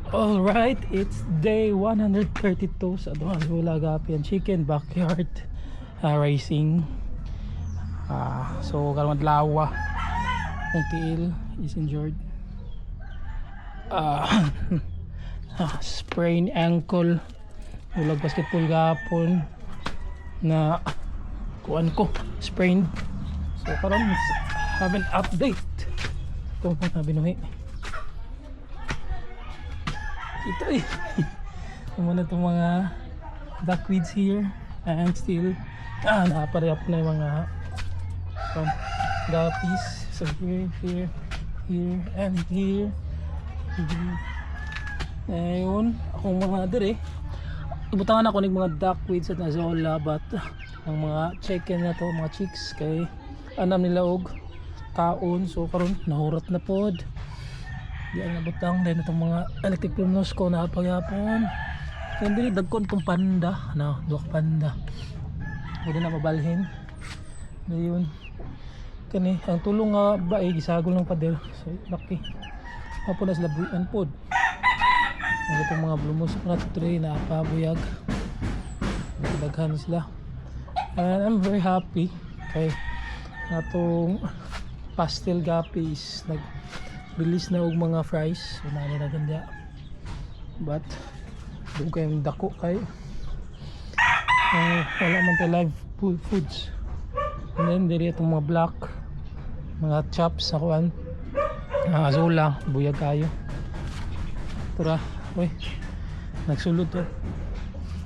Alright, it's day 132 sa Dohan Hula Gapian Chicken Backyard Racing. So karon adlaw kung tiil is injured. Sprain ankle ulag basketball gapon na kuan ko sprained. So karon have an update kung binuhi ito muna itong mga duckweeds here and still nakaparehap na yung mga guppies. So here and here. Ngayon akong mga dire ibutangan ako ng mga duckweeds at nazola, but ang mga chicken na to, mga chicks kay anam nila og kaon. So karon nahurat na pod di ang nabutang din itong mga electric plumnos ko na pagyapon. Yan din dagkon itong panda na duwak panda pwede na mabalhin ngayon kani ang tulong nga ba ay gisagol ng pader. So laki hapon na sila buyan pod ang itong mga plumnos ko na tuloy na pabuyag daghan sila and I'm very happy kay atong pastel guppies bilis na og mga fries. So na ganda but doon kayong dako kay wala man tayo live foods. And then diri itong mga black mga chops akuan azula buyag kayo tura oy nagsulod to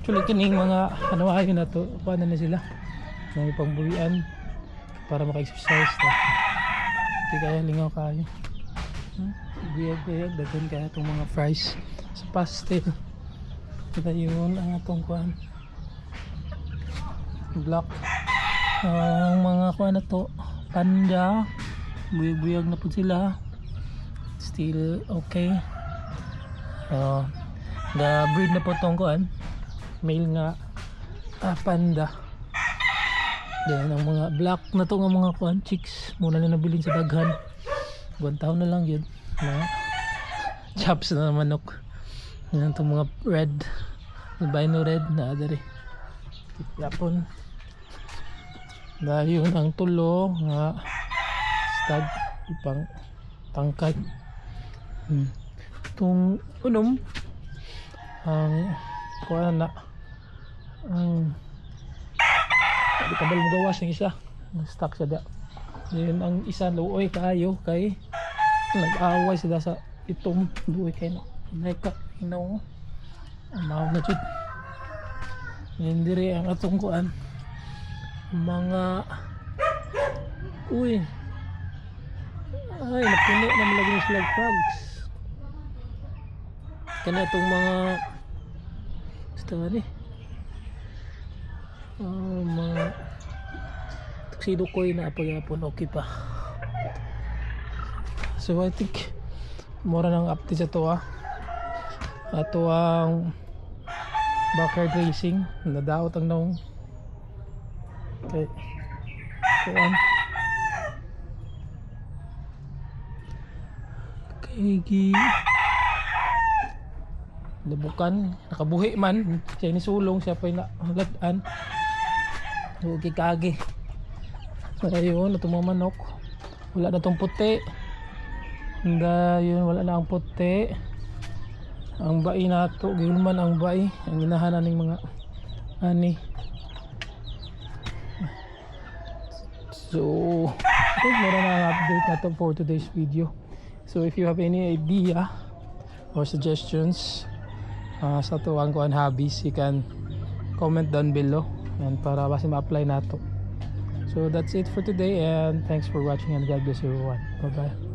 actually kining mga ano ayo na to paano na sila may pangbuwian para maka-exercise na hindi kaya lingaw kayo buyag dagan kaya itong mga fries sa pastel. Kita yun ang atong kuhan black ang mga kuhan na to panda buyag na po sila still okay. The breed na po itong kuhan male nga panda. Then ang mga black na to nga mga kuhan chicks muna na nabilin sa daghan 1 taon na lang yun na chops na manok. Yan itong mga red albino red na adari yapon dahil yun ang tulo nga stag ipang tangkad. Itong unom ang kuha na ang di kabal mo gawas ng isa stuck sa da. Yun ang isa luoy kayo kay nag-away sila sa itong luoy kay naka inaw amaw na chud. Yan dire ang atong kuan mga uy ay napuno na malagay sila frogs kani atong mga basta ni mga tuxedo koy na apagapon okay pa. So I think mura ng update sa to ato ang backyard racing nadaot ang naong okay kuan kay labukan nakabuhi man siya ni sulong siya pa na ladan okay kage. Ayun itong mga manok wala na itong puti yun wala na ang puti ang bai na ito gilman ang bai ang ginahanan ng mga ani. So I think mura na ang update na ito for today's video. So if you have any idea or suggestions sa tuwang kuan hobbies you can comment down below and para basi ma-apply na ito. So that's it for today and thanks for watching and God bless everyone. Bye bye.